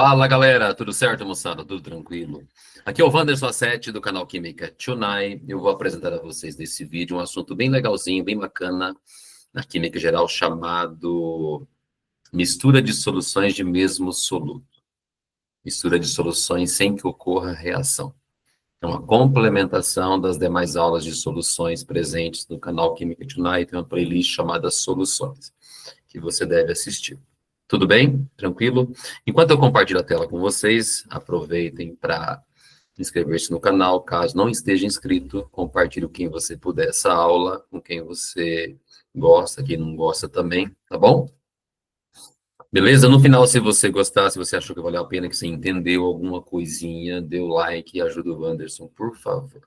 Fala galera, tudo certo, moçada? Tudo tranquilo? Aqui é o Wanderson A7 do canal Química Tonight. Eu vou apresentar a vocês nesse vídeo um assunto bem legalzinho, bem bacana na química geral, chamado mistura de soluções de mesmo soluto. Mistura de soluções sem que ocorra reação. É uma complementação das demais aulas de soluções presentes no canal Química Tonight. Tem uma playlist chamada Soluções, que você deve assistir. Tudo bem? Tranquilo? Enquanto eu compartilho a tela com vocês, aproveitem para inscrever-se no canal. Caso não esteja inscrito, compartilhe com quem você puder essa aula, com quem você gosta, quem não gosta também, tá bom? Beleza? No final, se você gostar, se você achou que valeu a pena, que você entendeu alguma coisinha, dê o like e ajuda o Wanderson, por favor.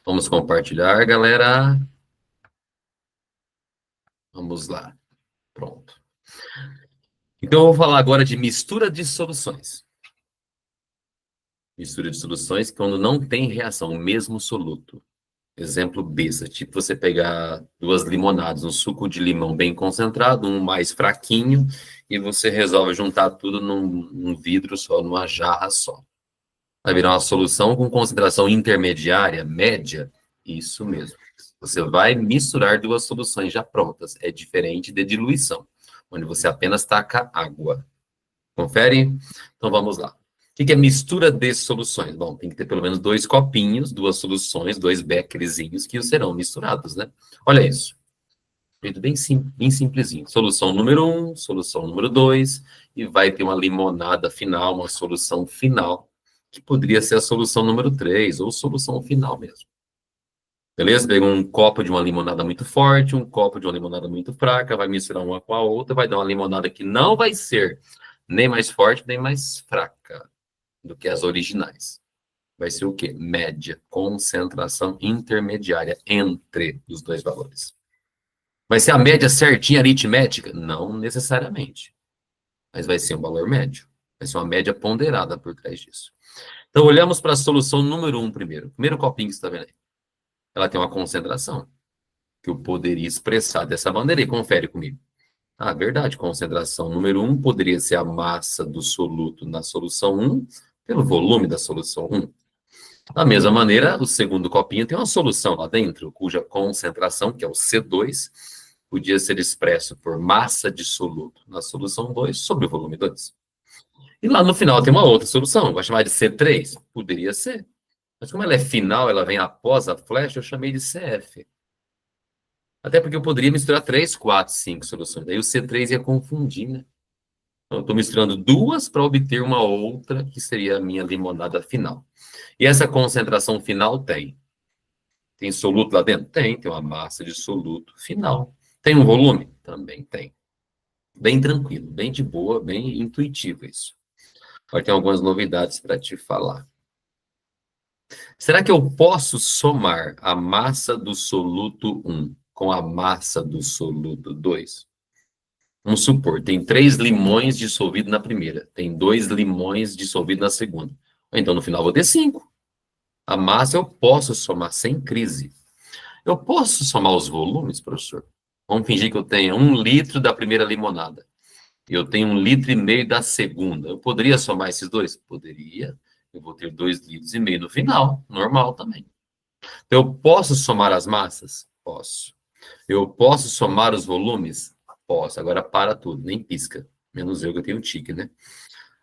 Vamos compartilhar, galera. Vamos lá. Pronto. Então, eu vou falar agora de mistura de soluções. Mistura de soluções quando não tem reação, o mesmo soluto. Exemplo besta, tipo você pegar duas limonadas, um suco de limão bem concentrado, um mais fraquinho, e você resolve juntar tudo num vidro só, numa jarra só. Vai virar uma solução com concentração intermediária, média, isso mesmo. Você vai misturar duas soluções já prontas. É diferente de diluição, onde você apenas taca água. Confere? Então vamos lá. O que é mistura de soluções? Bom, tem que ter pelo menos 2 copinhos, 2 soluções, 2 bekerzinhos que serão misturados, né? Olha isso. Feito bem simplesinho. Solução número 1, solução número 2, e vai ter uma limonada final, uma solução final, que poderia ser a solução número 3, ou solução final mesmo. Beleza? Pega um copo de uma limonada muito forte, um copo de uma limonada muito fraca, vai misturar uma com a outra, vai dar uma limonada que não vai ser nem mais forte, nem mais fraca do que as originais. Vai ser o quê? Média, concentração intermediária entre os dois valores. Vai ser a média certinha aritmética? Não necessariamente. Mas vai ser um valor médio. Vai ser uma média ponderada por trás disso. Então, olhamos para a solução número 1 primeiro. Primeiro copinho que você está vendo aí. Ela tem uma concentração que eu poderia expressar dessa maneira. E confere comigo. Ah, verdade. Concentração número 1 poderia ser a massa do soluto na solução 1 pelo volume da solução 1. Da mesma maneira, o segundo copinho tem uma solução lá dentro, cuja concentração, que é o C2, podia ser expresso por massa de soluto na solução 2 sobre o volume 2. E lá no final tem uma outra solução, vai chamar de C3? Poderia ser. Mas como ela é final, ela vem após a flecha, eu chamei de CF. Até porque eu poderia misturar 3, 4, 5 soluções. Daí o C3 ia confundir, né? Então, eu estou misturando duas para obter uma outra, que seria a minha limonada final. E essa concentração final tem. Tem soluto lá dentro? Tem uma massa de soluto final. Tem um volume? Também tem. Bem tranquilo, bem de boa, bem intuitivo isso. Agora tem algumas novidades para te falar. Será que eu posso somar a massa do soluto 1 com a massa do soluto 2? Vamos supor, tem 3 limões dissolvidos na primeira, tem 2 limões dissolvidos na segunda. Então, no final, vou ter 5. A massa eu posso somar sem crise. Eu posso somar os volumes, professor? Vamos fingir que eu tenha 1 litro da primeira limonada. E eu tenho 1,5 litro da segunda. Eu poderia somar esses dois? Poderia. Eu vou ter 2,5 litros no final. Normal também. Então, eu posso somar as massas? Posso. Eu posso somar os volumes? Posso. Agora para tudo, nem pisca. Menos eu que eu tenho tique, né?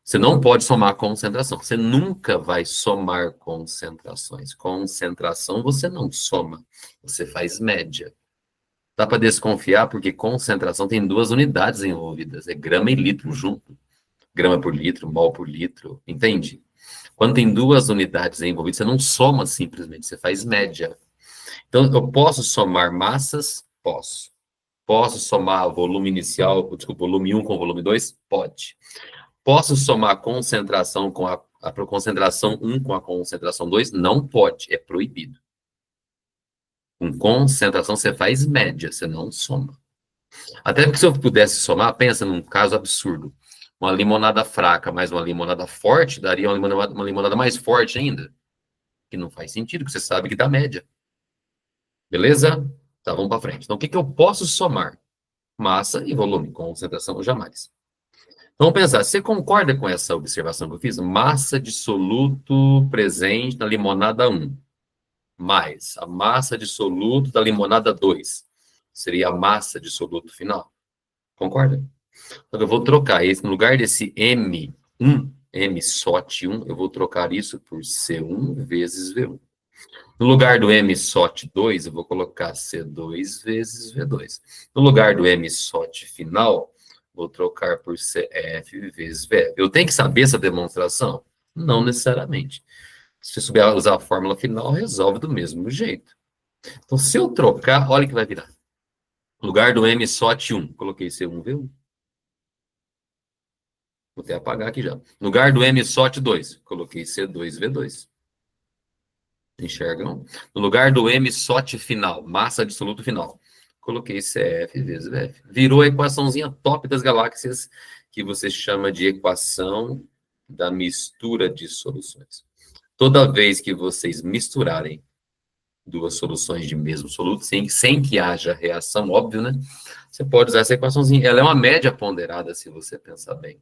Você não pode somar concentração. Você nunca vai somar concentrações. Concentração você não soma. Você faz média. Dá para desconfiar porque concentração tem 2 unidades envolvidas. É grama e litro junto. Grama por litro, mol por litro. Entende? Quando tem 2 unidades envolvidas, você não soma simplesmente. Você faz média. Então, eu posso somar massas? Posso. Posso somar volume inicial, desculpa, volume 1 com volume 2? Pode. Posso somar concentração com a concentração 1 com a concentração 2? Não pode, é proibido. Com concentração você faz média, você não soma. Até porque se eu pudesse somar, pensa num caso absurdo. Uma limonada fraca mais uma limonada forte daria uma limonada mais forte ainda. Que não faz sentido, porque você sabe que dá média. Beleza? Tá, vamos para frente. Então, o que eu posso somar? Massa e volume, concentração jamais. Vamos pensar, você concorda com essa observação que eu fiz? Massa de soluto presente na limonada 1, mais a massa de soluto da limonada 2, seria a massa de soluto final. Concorda? Então, eu vou trocar esse, no lugar desse M1, M SOT 1, eu vou trocar isso por C1 vezes V1. No lugar do M SOT 2, eu vou colocar C2 vezes V2. No lugar do M SOT final, vou trocar por CF vezes VF. Eu tenho que saber essa demonstração? Não necessariamente. Se você souber usar a fórmula final, resolve do mesmo jeito. Então, se eu trocar, olha o que vai virar. No lugar do M SOT 1, coloquei C1V1. Vou até apagar aqui já. No lugar do M SOT 2, coloquei C2V2. Enxergam? No lugar do M SOT final, massa absoluta final, coloquei CF vezes VF. Virou a equaçãozinha top das galáxias, que você chama de equação da mistura de soluções. Toda vez que vocês misturarem duas soluções de mesmo soluto, sem que haja reação, óbvio, né? Você pode usar essa equaçãozinha. Ela é uma média ponderada, se você pensar bem.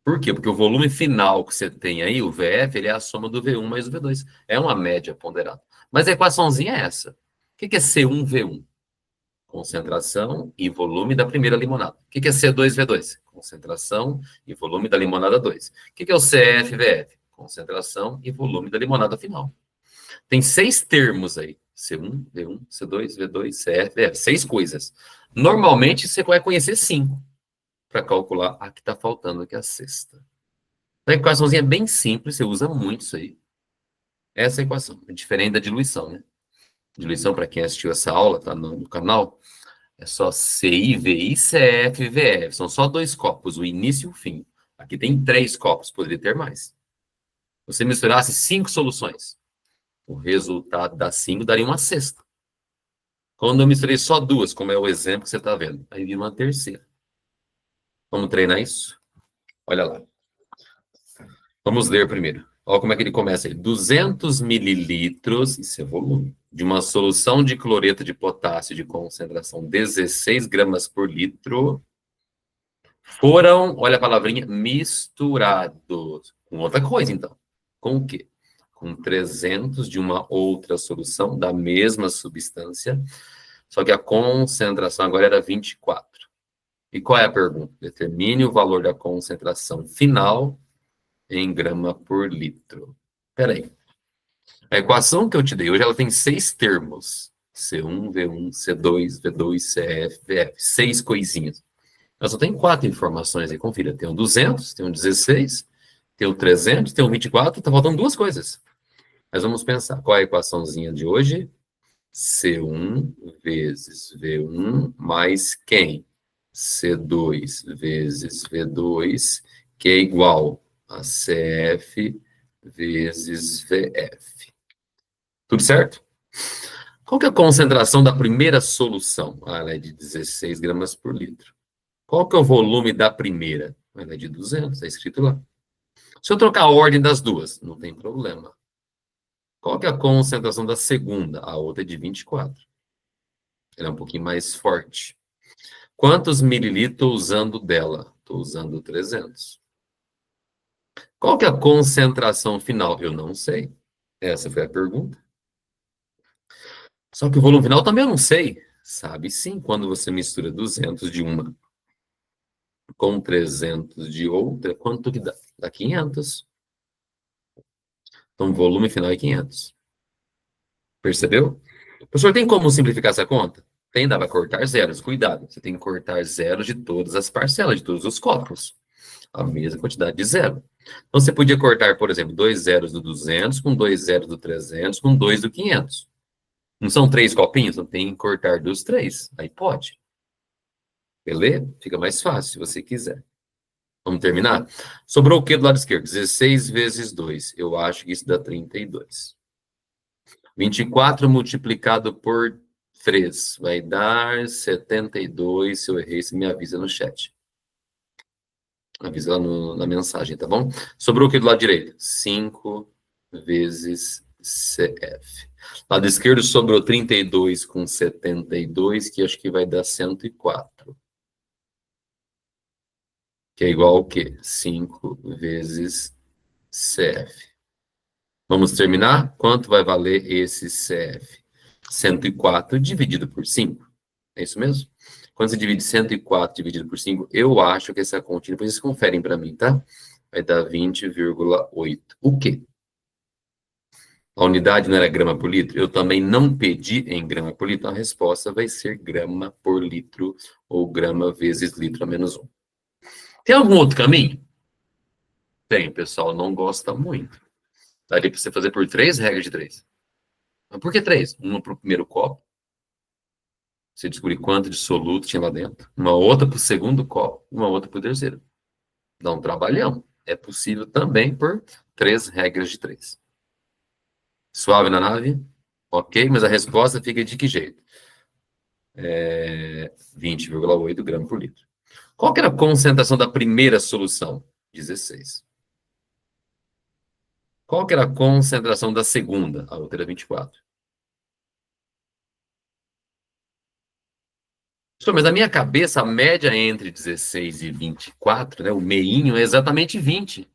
Por quê? Porque o volume final que você tem aí, o VF, ele é a soma do V1 mais o V2. É uma média ponderada. Mas a equaçãozinha é essa. O que é C1V1? Concentração e volume da primeira limonada. O que é C2V2? Concentração e volume da limonada 2. O que é o CFVF? Concentração e volume da limonada final. Tem 6 termos aí. C1, V1, C2, V2, CF, VF. 6 coisas. Normalmente você vai conhecer 5 para calcular a que está faltando, que é a sexta. A equaçãozinha é bem simples, você usa muito isso aí. Essa é a equação, é diferente da diluição, né? Diluição, para quem assistiu essa aula, tá no canal, é só CIVI, CF, VF. São só 2 copos, o início e o fim. Aqui tem 3 copos, poderia ter mais. Se você misturasse 5 soluções, o resultado das 5 daria uma sexta. Quando eu misturei só 2, como é o exemplo que você está vendo, aí vira uma terceira. Vamos treinar isso? Olha lá. Vamos ler primeiro. Olha como é que ele começa aí. 200 mililitros, isso é volume, de uma solução de cloreto de potássio de concentração 16 gramas por litro, foram, olha a palavrinha, misturados. Com outra coisa, então. Com o quê? Com 300 de uma outra solução da mesma substância, só que a concentração agora era 24. E qual é a pergunta? Determine o valor da concentração final em grama por litro. Espera aí. A equação que eu te dei hoje, ela tem 6 termos. C1, V1, C2, V2, CF, VF. 6 coisinhas. Ela só tem 4 informações aí, confira. Tem um 200, tem um 16, tem um 300, tem um 24, tá faltando 2 coisas. Mas vamos pensar. Qual é a equaçãozinha de hoje? C1 vezes V1 mais quem? C2 vezes V2, que é igual a CF vezes VF. Tudo certo? Qual que é a concentração da primeira solução? Ela é de 16 gramas por litro. Qual que é o volume da primeira? Ela é de 200, está escrito lá. Se eu trocar a ordem das duas, não tem problema. Qual que é a concentração da segunda? A outra é de 24. Ela é um pouquinho mais forte. Quantos mililitros estou usando dela? Estou usando 300. Qual que é a concentração final? Eu não sei. Essa foi a pergunta. Só que o volume final também eu não sei. Sabe sim, quando você mistura 200 de uma com 300 de outra, quanto que dá? Dá 500. Então, o volume final é 500. Percebeu? Professor, tem como simplificar essa conta? Tem, dá para cortar zeros. Cuidado, você tem que cortar zeros de todas as parcelas, de todos os copos. A mesma quantidade de zero. Então, você podia cortar, por exemplo, 2 zeros do 200, com 2 zeros do 300, com 2 do 500. Não são 3 copinhos? Então, tem que cortar dos 3. Aí pode. Beleza? Fica mais fácil, se você quiser. Vamos terminar? Sobrou o que do lado esquerdo? 16 vezes 2. Eu acho que isso dá 32. 24 multiplicado por 3 vai dar 72. Se eu errei, você me avisa no chat. Avisa lá na mensagem, tá bom? Sobrou o que do lado direito? 5 vezes CF. Lado esquerdo sobrou 32 com 72, que acho que vai dar 104. que é igual ao quê? 5 vezes CF. Vamos terminar? Quanto vai valer esse CF? 104 dividido por 5. É isso mesmo? Quando você divide 104 dividido por 5, eu acho que essa continha, depois vocês conferem para mim, tá? Vai dar 20,8. O quê? A unidade não era grama por litro? Eu também não pedi em grama por litro. A resposta vai ser grama por litro ou grama vezes litro a menos 1. Tem algum outro caminho? Tem, o pessoal não gosta muito. Daria para você fazer por 3 regras de 3. Mas por que 3? Uma para o primeiro copo, você descobrir quanto de soluto tinha lá dentro. Uma outra para o segundo copo, uma outra para o terceiro. Dá um trabalhão. É possível também por 3 regras de 3. Suave na nave? Ok, mas a resposta fica de que jeito? 20,8 gramas por litro. Qual que era a concentração da primeira solução? 16. Qual que era a concentração da segunda? A outra era 24. Mas na minha cabeça, a média entre 16 e 24, né, o meinho, é exatamente 20.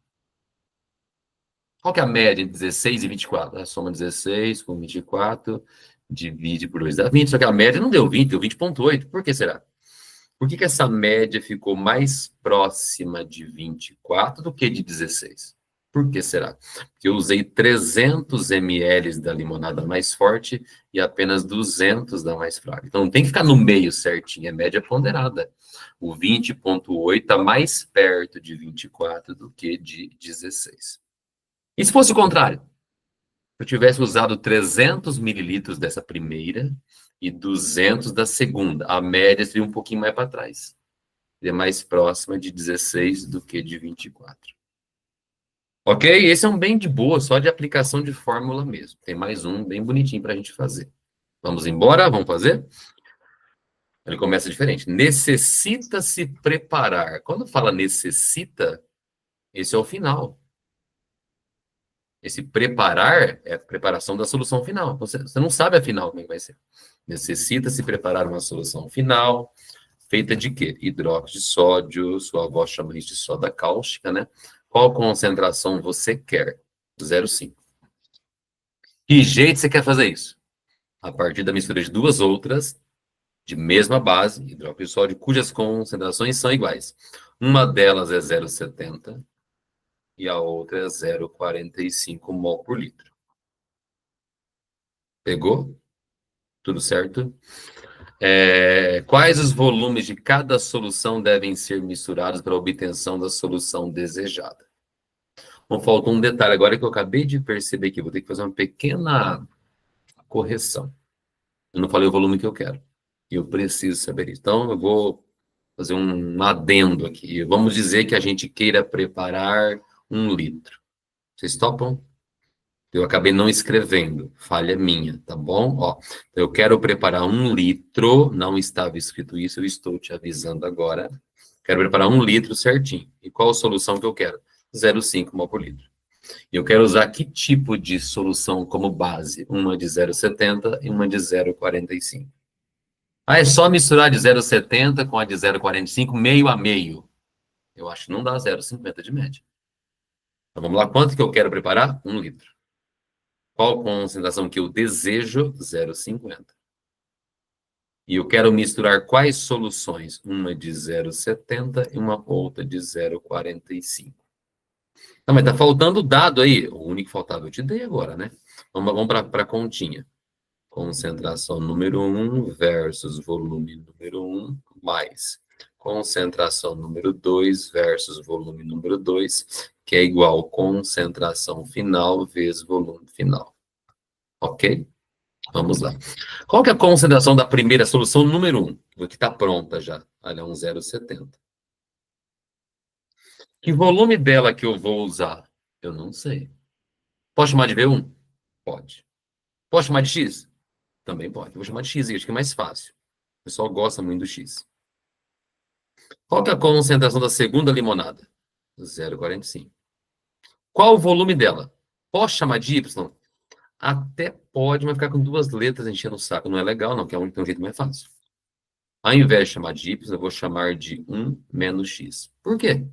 Qual que é a média entre 16 e 24? A soma 16 com 24, divide por 2 dá 20. Só que a média não deu 20, deu 20,8. Por que será? Por que essa média ficou mais próxima de 24 do que de 16? Por que será? Porque eu usei 300 ml da limonada mais forte e apenas 200 da mais fraca. Então tem que ficar no meio certinho, é média ponderada. O 20,8 está mais perto de 24 do que de 16. E se fosse o contrário? Se eu tivesse usado 300 mililitros dessa primeira e 200 da segunda, a média seria um pouquinho mais para trás. Seria mais próxima de 16 do que de 24. Ok? Esse é um bem de boa, só de aplicação de fórmula mesmo. Tem mais um bem bonitinho para a gente fazer. Vamos embora? Vamos fazer? Ele começa diferente. Necessita se preparar. Quando fala necessita, esse é o final. Esse preparar é a preparação da solução final. Você não sabe afinal como é que vai ser. Necessita se preparar uma solução final, feita de quê? Hidróxido de sódio, sua avó chama isso de soda cáustica, né? Qual concentração você quer? 0,5. Que jeito você quer fazer isso? A partir da mistura de duas outras, de mesma base, hidróxido de sódio, cujas concentrações são iguais. Uma delas é 0,70 e a outra é 0,45 mol por litro. Pegou? Tudo certo? Quais os volumes de cada solução devem ser misturados para a obtenção da solução desejada? Bom, faltou um detalhe agora que eu acabei de perceber que vou ter que fazer uma pequena correção. Eu não falei o volume que eu quero. E eu preciso saber isso. Então, eu vou fazer um adendo aqui. Vamos dizer que a gente queira preparar 1 litro. Vocês topam? Eu acabei não escrevendo. Falha minha, tá bom? Ó, eu quero preparar 1 litro. Não estava escrito isso, eu estou te avisando agora. Quero preparar 1 litro certinho. E qual a solução que eu quero? 0,5 mol por litro. E eu quero usar que tipo de solução como base? Uma de 0,70 e uma de 0,45. Ah, é só misturar de 0,70 com a de 0,45, meio a meio. Eu acho que não dá 0,50 de média. Então vamos lá, quanto que eu quero preparar? 1 litro. Qual concentração que eu desejo? 0,50. E eu quero misturar quais soluções? Uma de 0,70 e uma outra de 0,45. Não, mas tá faltando o dado aí. O único que faltava eu te dei agora, né? Vamos para a continha. Concentração número 1 versus volume número 1 mais concentração número 2 versus volume número 2, que é igual concentração final vezes volume final. Ok? Vamos lá. Qual que é a concentração da primeira solução número 1? Que está pronta já. Olha, 0,70. Que volume dela que eu vou usar? Eu não sei. Posso chamar de V1? Pode. Posso chamar de X? Também pode. Eu vou chamar de X, acho que é mais fácil. O pessoal gosta muito do X. Qual que é a concentração da segunda limonada? 0,45. Qual o volume dela? Posso chamar de Y? Até pode, mas ficar com duas letras enchendo o saco. Não é legal, não, que é um jeito mais fácil. Ao invés de chamar de Y, eu vou chamar de 1 menos X. Por quê?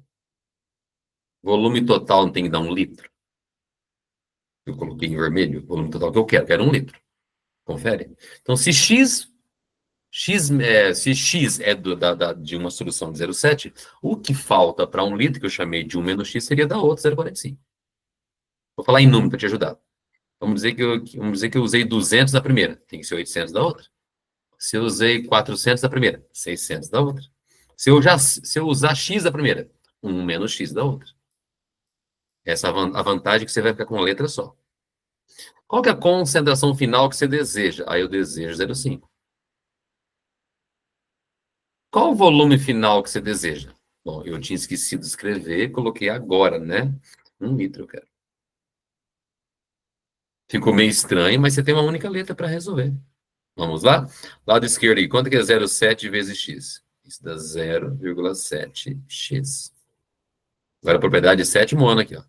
Volume total não tem que dar 1 litro. Eu coloquei em vermelho, o volume total que eu quero 1 litro. Confere. Então, se X é de uma solução de 0,7, o que falta para 1 litro, que eu chamei de 1 menos X, seria da outra, 0,45. Vou falar em número para te ajudar. Vamos dizer que eu usei 200 da primeira, tem que ser 800 da outra. Se eu usei 400 da primeira, 600 da outra. Se eu usar X da primeira, 1 menos X da outra. Essa é a vantagem que você vai ficar com uma letra só. Qual que é a concentração final que você deseja? Aí eu desejo 0,5. Qual o volume final que você deseja? Bom, eu tinha esquecido de escrever, coloquei agora, né? 1 litro eu quero. Ficou meio estranho, mas você tem uma única letra para resolver. Vamos lá? Lado esquerdo aí, quanto que é 0,7 vezes x? Isso dá 0,7x. Agora a propriedade sétimo ano aqui, ó.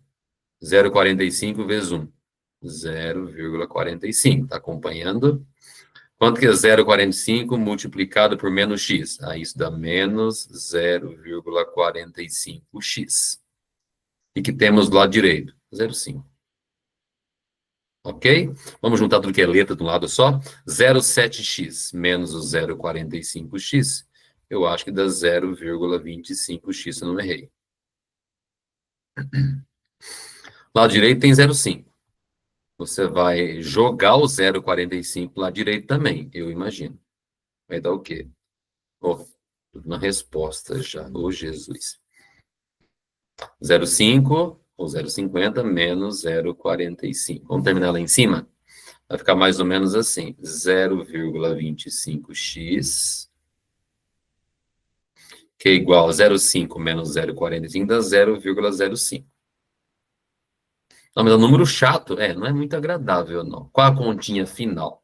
0,45 vezes 1. 0,45. Tá acompanhando? Quanto que é 0,45 multiplicado por menos x? Aí isso dá menos 0,45x. E que temos do lado direito? 0,5. Ok? Vamos juntar tudo que é letra de um lado só. 0,7x menos o 0,45x. Eu acho que dá 0,25x, se eu não errei. Lado direito tem 0,5. Você vai jogar o 0,45 lá direito também, eu imagino. Vai dar o quê? Oh, tudo na resposta já. Oh, Jesus. 0,5 ou 0,50 menos 0,45. Vamos terminar lá em cima? Vai ficar mais ou menos assim. 0,25x, que é igual a 0,5 menos 0,45, dá 0,05. Não, mas é um número chato. Não é muito agradável, não. Qual a continha final?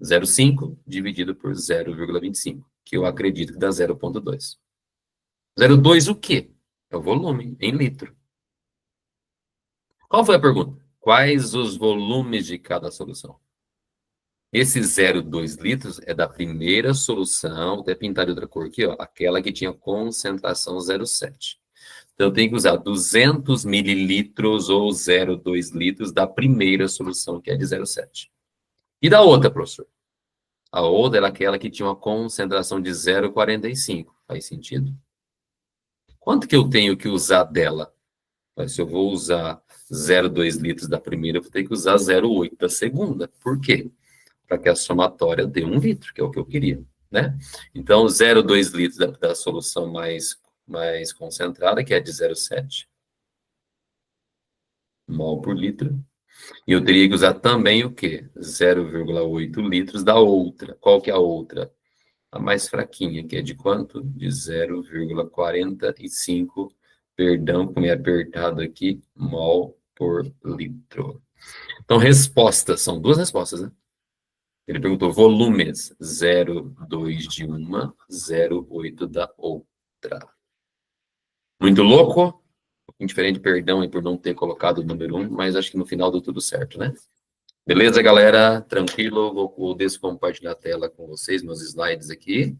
0,5 dividido por 0,25, que eu acredito que dá 0,2. 0,2 o quê? É o volume, em litro. Qual foi a pergunta? Quais os volumes de cada solução? Esse 0,2 litros é da primeira solução, até pintar de outra cor aqui, ó, aquela que tinha concentração 0,7. Então, eu tenho que usar 200 mililitros ou 0,2 litros da primeira solução, que é de 0,7. E da outra, professor? A outra era aquela que tinha uma concentração de 0,45. Faz sentido? Quanto que eu tenho que usar dela? Mas se eu vou usar 0,2 litros da primeira, eu vou ter que usar 0,8 da segunda. Por quê? Para que a somatória dê 1 litro, que é o que eu queria, né? Então, 0,2 litros da solução mais concentrada, que é de 0,7 mol por litro. E eu teria que usar também o quê? 0,8 litros da outra. Qual que é a outra? A mais fraquinha, que é de quanto? De 0,45, perdão, como é apertado aqui, mol por litro. Então, respostas, são duas respostas, né? Ele perguntou volumes, 0,2 de uma, 0,8 da outra. Muito louco? Indiferente, perdão aí por não ter colocado o número 1, mas acho que no final deu tudo certo, né? Beleza, galera? Tranquilo? Vou descompartilhar a tela com vocês, meus slides aqui.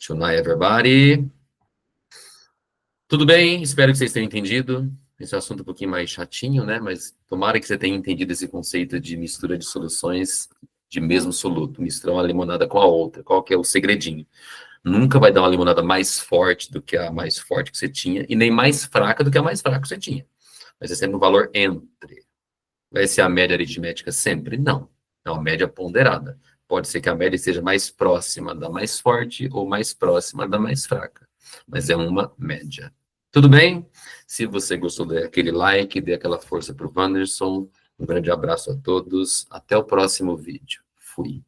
Tonight, everybody. Tudo bem? Espero que vocês tenham entendido. Esse assunto é um pouquinho mais chatinho, né? Mas tomara que você tenha entendido esse conceito de mistura de soluções de mesmo soluto. Misturar uma limonada com a outra. Qual que é o segredinho? Nunca vai dar uma limonada mais forte do que a mais forte que você tinha e nem mais fraca do que a mais fraca que você tinha. Vai ser sempre um valor entre. Vai ser a média aritmética sempre? Não. É uma média ponderada. Pode ser que a média seja mais próxima da mais forte ou mais próxima da mais fraca. Mas é uma média. Tudo bem? Se você gostou, dê aquele like, dê aquela força para o Wanderson. Um grande abraço a todos. Até o próximo vídeo. Fui.